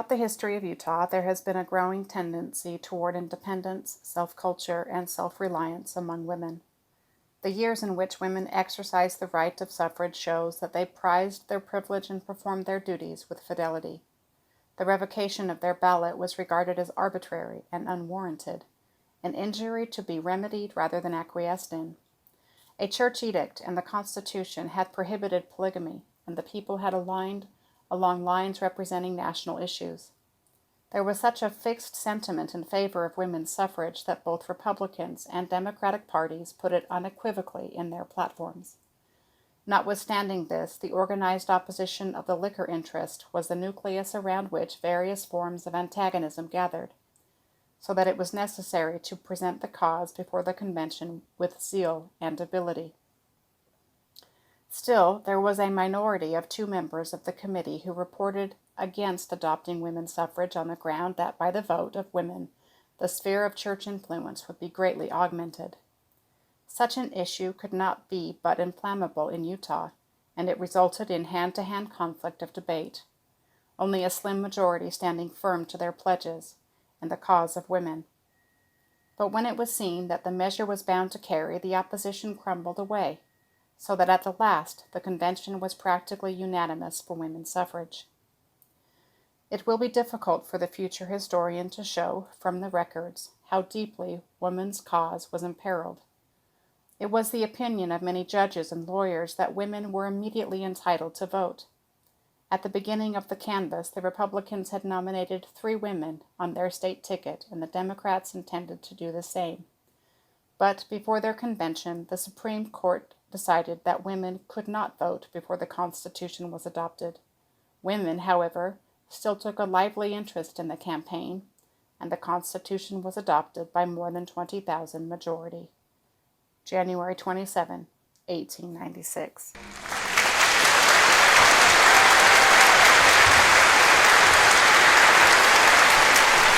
Throughout the history of Utah, there has been a growing tendency toward independence, self-culture, and self-reliance among women. The years in which women exercised the right of suffrage shows that they prized their privilege and performed their duties with fidelity. The revocation of their ballot was regarded as arbitrary and unwarranted, an injury to be remedied rather than acquiesced in. A church edict and the Constitution had prohibited polygamy, and the people had aligned along lines representing national issues. There was such a fixed sentiment in favor of women's suffrage that both Republicans and Democratic parties put it unequivocally in their platforms. Notwithstanding this, the organized opposition of the liquor interest was the nucleus around which various forms of antagonism gathered, so that it was necessary to present the cause before the convention with zeal and ability. Still, there was a minority of 2 members of the committee who reported against adopting women's suffrage on the ground that by the vote of women, the sphere of church influence would be greatly augmented. Such an issue could not be but inflammable in Utah, and it resulted in hand-to-hand conflict of debate, only a slim majority standing firm to their pledges and the cause of women. But when it was seen that the measure was bound to carry, the opposition crumbled away, so that at the last the convention was practically unanimous for women's suffrage. It will be difficult for the future historian to show, from the records, how deeply woman's cause was imperiled. It was the opinion of many judges and lawyers that women were immediately entitled to vote. At the beginning of the canvass, the Republicans had nominated 3 women on their state ticket, and the Democrats intended to do the same. But before their convention, the Supreme Court decided that women could not vote before the Constitution was adopted. Women, however, still took a lively interest in the campaign, and the Constitution was adopted by more than 20,000 majority. January 27, 1896.